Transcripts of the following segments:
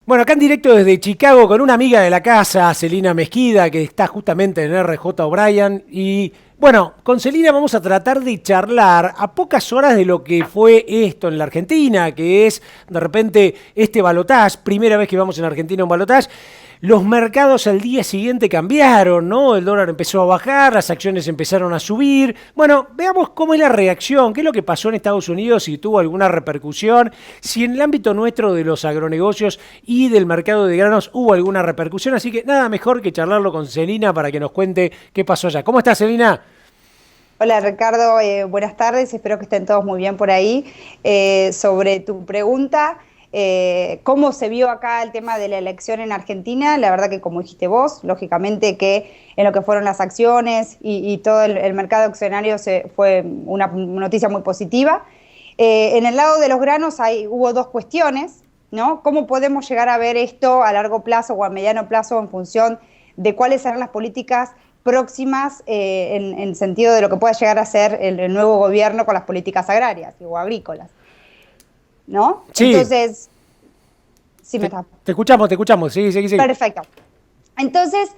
Bueno, acá en directo desde Chicago con una amiga de la casa, Celina Mezquida, que está justamente en RJ O'Brien. Y bueno, con Celina vamos a tratar de charlar a pocas horas de lo que fue esto en la Argentina, que es de repente este balotaje, primera vez que vamos en Argentina a un balotaje. Los mercados al día siguiente cambiaron, ¿no? El dólar empezó a bajar, las acciones empezaron a subir. Bueno, veamos cómo es la reacción, qué es lo que pasó en Estados Unidos, si tuvo alguna repercusión, si en el ámbito nuestro de los agronegocios y del mercado de granos hubo alguna repercusión. Así que nada mejor que charlarlo con Celina para que nos cuente qué pasó allá. ¿Cómo estás, Celina? Hola Ricardo, buenas tardes, espero que estén todos muy bien por ahí. Sobre tu pregunta, ¿cómo se vio acá el tema de la elección en Argentina? La verdad que como dijiste vos, lógicamente que en lo que fueron las acciones y todo el mercado accionario fue una noticia muy positiva. En el lado de los granos hubo dos cuestiones, ¿no? ¿Cómo podemos llegar a ver esto a largo plazo o a mediano plazo en función de cuáles serán las políticas próximas en sentido de lo que pueda llegar a ser el nuevo gobierno con las políticas agrarias o agrícolas, ¿no? Sí, Entonces, sí me te, está. te escuchamos, sí, sí, sí. Perfecto. Entonces,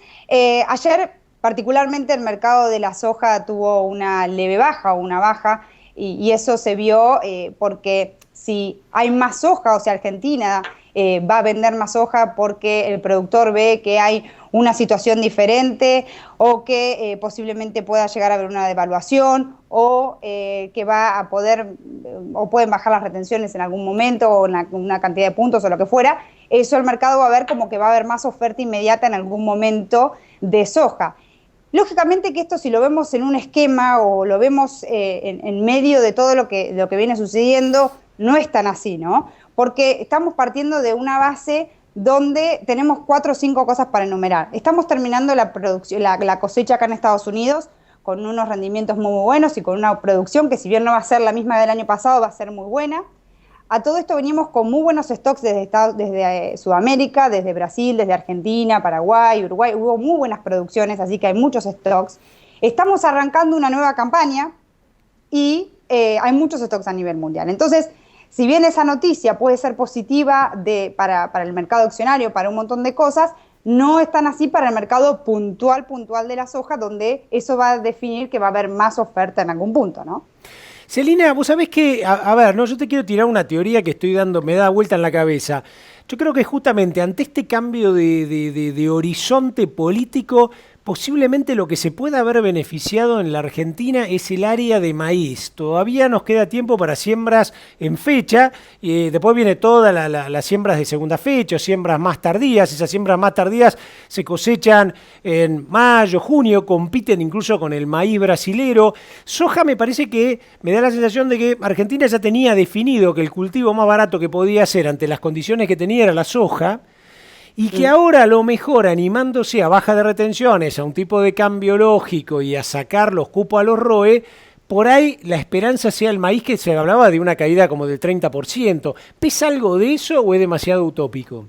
ayer particularmente el mercado de la soja tuvo una leve baja o una baja y eso se vio porque si hay más soja, o sea, Argentina va a vender más soja porque el productor ve que hay una situación diferente o que posiblemente pueda llegar a haber una devaluación o que va a poder o pueden bajar las retenciones en algún momento o una cantidad de puntos o lo que fuera, eso el mercado va a ver como que va a haber más oferta inmediata en algún momento de soja. Lógicamente que esto si lo vemos en un esquema o lo vemos en medio de todo lo que viene sucediendo, no es tan así, ¿no? Porque estamos partiendo de una base donde tenemos 4 o 5 cosas para enumerar. Estamos terminando la cosecha acá en Estados Unidos con unos rendimientos muy buenos y con una producción que si bien no va a ser la misma del año pasado, va a ser muy buena. A todo esto venimos con muy buenos stocks desde Sudamérica, desde Brasil, desde Argentina, Paraguay, Uruguay. Hubo muy buenas producciones, así que hay muchos stocks. Estamos arrancando una nueva campaña y hay muchos stocks a nivel mundial. Entonces, si bien esa noticia puede ser positiva para el mercado accionario, para un montón de cosas, no es tan así para el mercado puntual de la soja, donde eso va a definir que va a haber más oferta en algún punto, ¿no? Celina, vos sabés que, a ver, no, yo te quiero tirar una teoría que estoy dando, me da vuelta en la cabeza. Yo creo que justamente ante este cambio de horizonte político, posiblemente lo que se pueda haber beneficiado en la Argentina es el área de maíz. Todavía nos queda tiempo para siembras en fecha, y después viene todas las siembras de segunda fecha, o siembras más tardías. Esas siembras más tardías se cosechan en mayo, junio, compiten incluso con el maíz brasilero. Soja me parece que me da la sensación de que Argentina ya tenía definido que el cultivo más barato que podía hacer ante las condiciones que tenía era la soja y que Mm. ahora a lo mejor animándose a baja de retenciones, a un tipo de cambio lógico y a sacar los cupos a los ROE, por ahí la esperanza sea el maíz, que se hablaba de una caída como del 30%. ¿Pesa algo de eso o es demasiado utópico?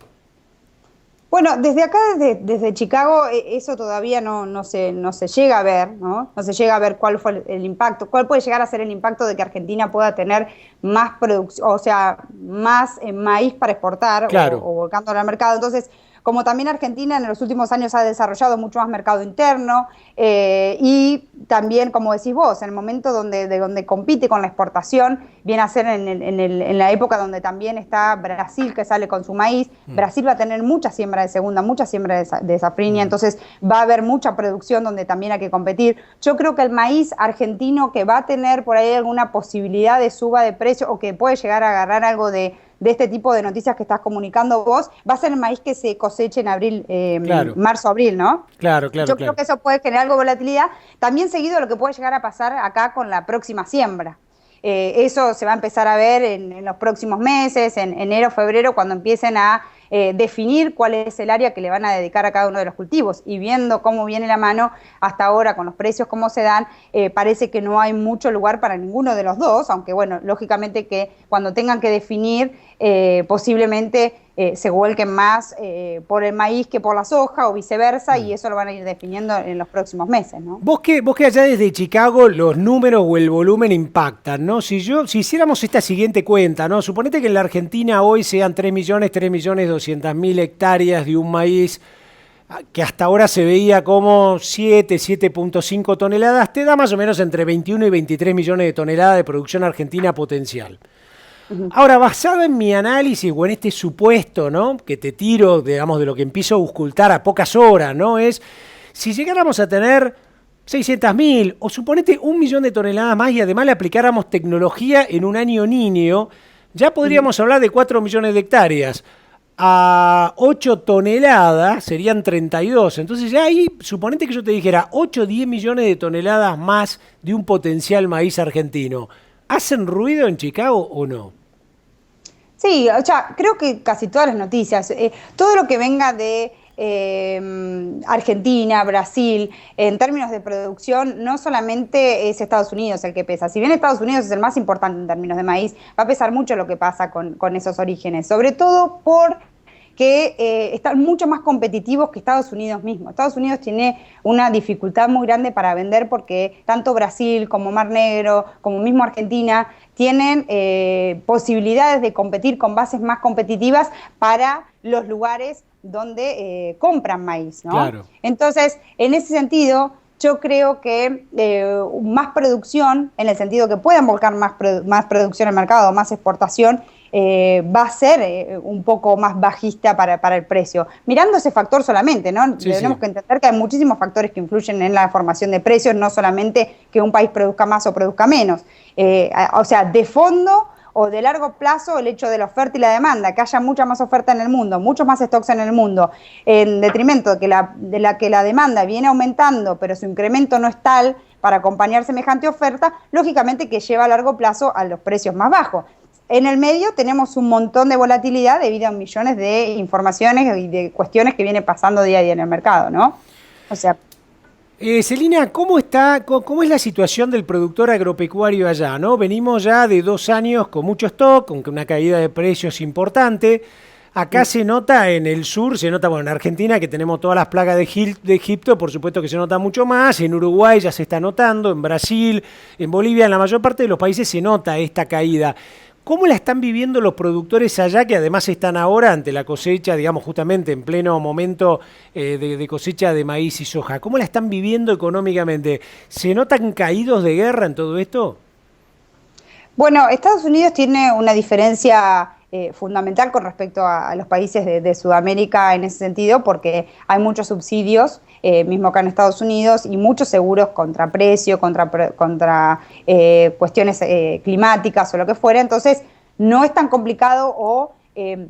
Bueno, desde acá, desde Chicago, eso todavía no se llega a ver, ¿no? No se llega a ver cuál fue el impacto, cuál puede llegar a ser el impacto de que Argentina pueda tener más producción, o sea, más maíz para exportar Claro. o volcándolo al mercado. Entonces, como también Argentina en los últimos años ha desarrollado mucho más mercado interno y también, como decís vos, en el momento donde compite con la exportación, viene a ser en la época donde también está Brasil que sale con su maíz. Mm, Brasil va a tener mucha siembra de segunda, mucha siembra de safrinha, mm. entonces va a haber mucha producción donde también hay que competir. Yo creo que el maíz argentino que va a tener por ahí alguna posibilidad de suba de precio o que puede llegar a agarrar algo de este tipo de noticias que estás comunicando vos, va a ser el maíz que se coseche en abril, Claro, marzo-abril, ¿no? claro, claro, Yo creo claro. que eso puede generar algo de volatilidad. También seguido lo que puede llegar a pasar acá con la próxima siembra. Eso se va a empezar a ver en los próximos meses, en enero, febrero, cuando empiecen a definir cuál es el área que le van a dedicar a cada uno de los cultivos. Y viendo cómo viene la mano hasta ahora, con los precios cómo se dan, parece que no hay mucho lugar para ninguno de los dos, aunque bueno, lógicamente que cuando tengan que definir, posiblemente se vuelquen más por el maíz que por la soja o viceversa, y eso lo van a ir definiendo en los próximos meses, ¿no? Vos que allá desde Chicago los números o el volumen impactan, ¿no? Si hiciéramos esta siguiente cuenta, ¿no? Suponete que en la Argentina hoy sean 3.200.000 hectáreas de un maíz que hasta ahora se veía como 7.5 toneladas, te da más o menos entre 21 y 23 millones de toneladas de producción argentina potencial. Ahora, basado en mi análisis o en este supuesto, ¿no?, que te tiro, digamos, de lo que empiezo a auscultar a pocas horas, ¿no?, es si llegáramos a tener 600.000 o suponete 1 millón de toneladas más y además le aplicáramos tecnología en un año niño, ya podríamos hablar de 4 millones de hectáreas. A 8 toneladas serían 32. Entonces ya ahí, suponete que yo te dijera 8 o 10 millones de toneladas más de un potencial maíz argentino. ¿Hacen ruido en Chicago o no? Sí, o sea, creo que casi todas las noticias, todo lo que venga de Argentina, Brasil, en términos de producción, no solamente es Estados Unidos el que pesa. Si bien Estados Unidos es el más importante en términos de maíz, va a pesar mucho lo que pasa con esos orígenes, sobre todo por que están mucho más competitivos que Estados Unidos mismo. Estados Unidos tiene una dificultad muy grande para vender porque tanto Brasil como Mar Negro, como mismo Argentina, tienen posibilidades de competir con bases más competitivas para los lugares donde compran maíz, ¿no? Claro. Entonces, en ese sentido, yo creo que más producción, en el sentido que puedan volcar más producción al mercado, más exportación, va a ser un poco más bajista para el precio. Mirando ese factor solamente, ¿no? Sí, tenemos que entender que hay muchísimos factores que influyen en la formación de precios, no solamente que un país produzca más o produzca menos. O sea, de fondo o de largo plazo, el hecho de la oferta y la demanda, que haya mucha más oferta en el mundo, muchos más stocks en el mundo, en detrimento de que la demanda viene aumentando, pero su incremento no es tal para acompañar semejante oferta, lógicamente que lleva a largo plazo a los precios más bajos. En el medio tenemos un montón de volatilidad debido a millones de informaciones y de cuestiones que vienen pasando día a día en el mercado, ¿no? O sea... Celina, ¿cómo es la situación del productor agropecuario allá, ¿no? Venimos ya de 2 años con mucho stock, con una caída de precios importante. Acá se nota en el sur, se nota, bueno, en Argentina que tenemos todas las plagas de Egipto, por supuesto que se nota mucho más, en Uruguay ya se está notando, en Brasil, en Bolivia, en la mayor parte de los países se nota esta caída. ¿Cómo la están viviendo los productores allá, que además están ahora ante la cosecha, digamos, justamente en pleno momento de cosecha de maíz y soja? ¿Cómo la están viviendo económicamente? ¿Se notan caídos de guerra en todo esto? Bueno, Estados Unidos tiene una diferencia fundamental con respecto a los países de Sudamérica en ese sentido, porque hay muchos subsidios, mismo acá en Estados Unidos, y muchos seguros contra precio, contra cuestiones climáticas o lo que fuera. Entonces, no es tan complicado o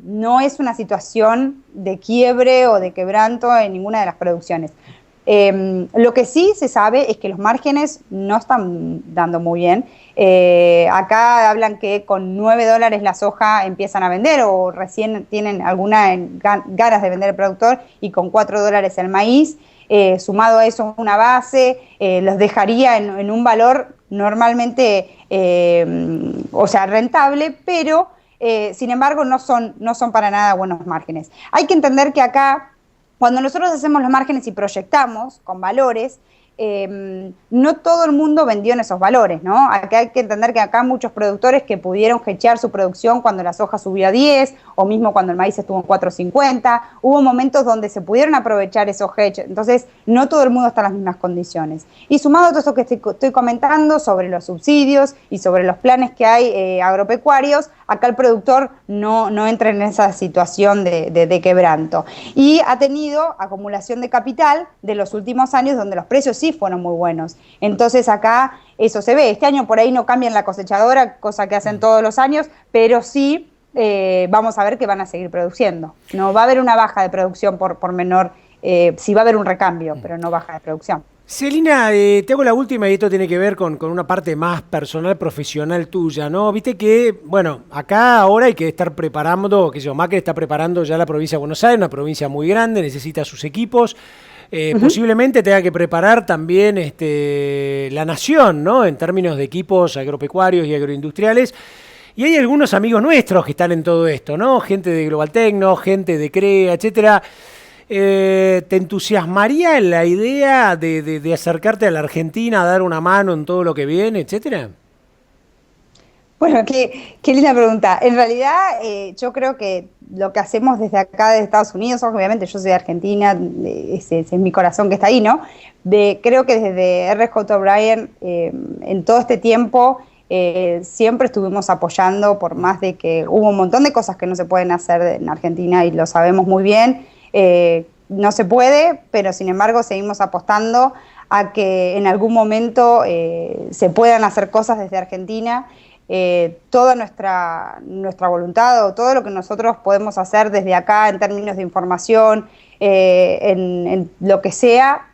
no es una situación de quiebre o de quebranto en ninguna de las producciones. Lo que sí se sabe es que los márgenes no están dando muy bien. Acá hablan que con $9 la soja empiezan a vender o recién tienen alguna ganas de vender el productor, y con $4 el maíz. Sumado a eso una base, los dejaría en un valor normalmente, o sea, rentable, pero sin embargo no son para nada buenos márgenes. Hay que entender que acá, cuando nosotros hacemos los márgenes y proyectamos con valores, no todo el mundo vendió en esos valores, ¿no? Acá hay que entender que acá hay muchos productores que pudieron hedgear su producción cuando la soja subió a 10, o mismo cuando el maíz estuvo en 4.50. Hubo momentos donde se pudieron aprovechar esos hedges, entonces no todo el mundo está en las mismas condiciones. Y sumado a todo eso que estoy comentando sobre los subsidios y sobre los planes que hay agropecuarios, acá el productor no entra en esa situación de quebranto. Y ha tenido acumulación de capital de los últimos años, donde los precios sí fueron muy buenos. Entonces acá eso se ve. Este año por ahí no cambian la cosechadora, cosa que hacen todos los años, pero sí vamos a ver que van a seguir produciendo. No va a haber una baja de producción por menor, sí va a haber un recambio, pero no baja de producción. Celina, te hago la última, y esto tiene que ver con una parte más personal, profesional tuya, ¿no? Viste que, bueno, acá ahora hay que estar preparando, qué sé yo, Macri está preparando ya la provincia de Buenos Aires, una provincia muy grande, necesita sus equipos. Posiblemente tenga que preparar también la nación, ¿no? En términos de equipos agropecuarios y agroindustriales. Y hay algunos amigos nuestros que están en todo esto, ¿no? Gente de Global Tecno, gente de CREA, etcétera. ¿Te entusiasmaría la idea de acercarte a la Argentina, a dar una mano en todo lo que viene, etcétera? Bueno, qué linda pregunta. En realidad, yo creo que lo que hacemos desde acá, de Estados Unidos, obviamente yo soy de Argentina, ese es mi corazón que está ahí, ¿no? Creo que desde RJ O'Brien, en todo este tiempo, siempre estuvimos apoyando, por más de que hubo un montón de cosas que no se pueden hacer en Argentina y lo sabemos muy bien. No se puede, pero sin embargo seguimos apostando a que en algún momento se puedan hacer cosas desde Argentina. Toda nuestra voluntad o todo lo que nosotros podemos hacer desde acá en términos de información, en lo que sea,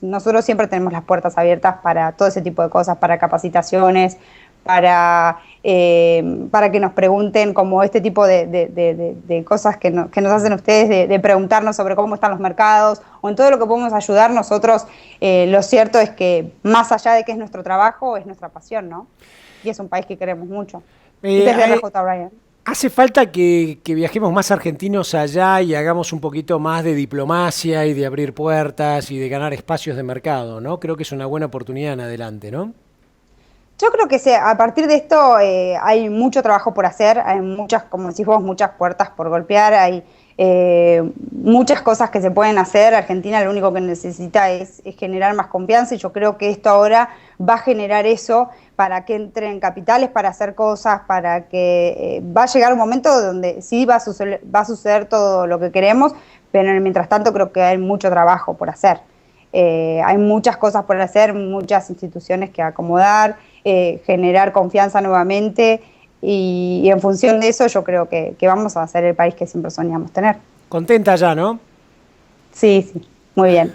nosotros siempre tenemos las puertas abiertas para todo ese tipo de cosas, para capacitaciones, para que nos pregunten como este tipo de cosas que nos hacen ustedes, de preguntarnos sobre cómo están los mercados o en todo lo que podemos ayudar nosotros. Lo cierto es que más allá de que es nuestro trabajo, es nuestra pasión, ¿no? Y es un país que queremos mucho. Desde RJ O'Brien. Hace falta que viajemos más argentinos allá y hagamos un poquito más de diplomacia y de abrir puertas y de ganar espacios de mercado, ¿no? Creo que es una buena oportunidad en adelante, ¿no? Yo creo que a partir de esto hay mucho trabajo por hacer, hay muchas, como decís vos, muchas puertas por golpear, hay muchas cosas que se pueden hacer. Argentina lo único que necesita es generar más confianza y yo creo que esto ahora va a generar eso para que entren capitales para hacer cosas, para que va a llegar un momento donde sí va a suceder todo lo que queremos, pero mientras tanto creo que hay mucho trabajo por hacer. Hay muchas cosas por hacer, muchas instituciones que acomodar, generar confianza nuevamente y en función de eso yo creo que vamos a ser el país que siempre soñamos tener. Contenta ya, ¿no? Sí, muy bien.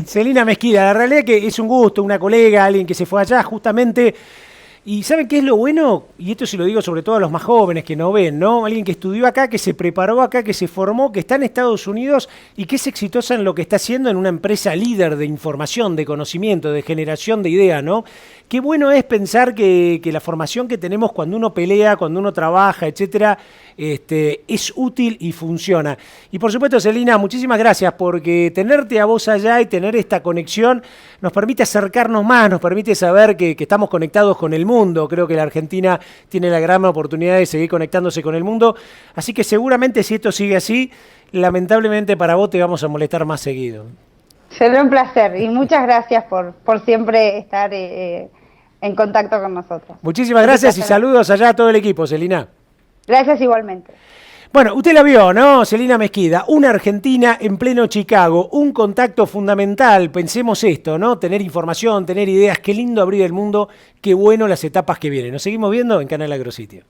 Celina Mesquida, la realidad es que es un gusto, una colega, alguien que se fue allá justamente. Y ¿saben qué es lo bueno? Y esto se lo digo sobre todo a los más jóvenes que no ven, ¿no? Alguien que estudió acá, que se preparó acá, que se formó, que está en Estados Unidos y que es exitosa en lo que está haciendo en una empresa líder de información, de conocimiento, de generación de ideas, ¿no? Qué bueno es pensar que la formación que tenemos cuando uno pelea, cuando uno trabaja, etcétera, es útil y funciona. Y por supuesto, Celina, muchísimas gracias porque tenerte a vos allá y tener esta conexión nos permite acercarnos más, nos permite saber que estamos conectados con el mundo. Creo que la Argentina tiene la gran oportunidad de seguir conectándose con el mundo. Así que seguramente si esto sigue así, lamentablemente para vos te vamos a molestar más seguido. Será un placer y muchas gracias por siempre estar en contacto con nosotros. Muchísimas gracias y saludos allá a todo el equipo, Celina. Gracias igualmente. Bueno, usted la vio, ¿no? Celina Mesquida, una argentina en pleno Chicago, un contacto fundamental, pensemos esto, ¿no? Tener información, tener ideas, qué lindo abrir el mundo, qué bueno las etapas que vienen. Nos seguimos viendo en Canal AgroSitio.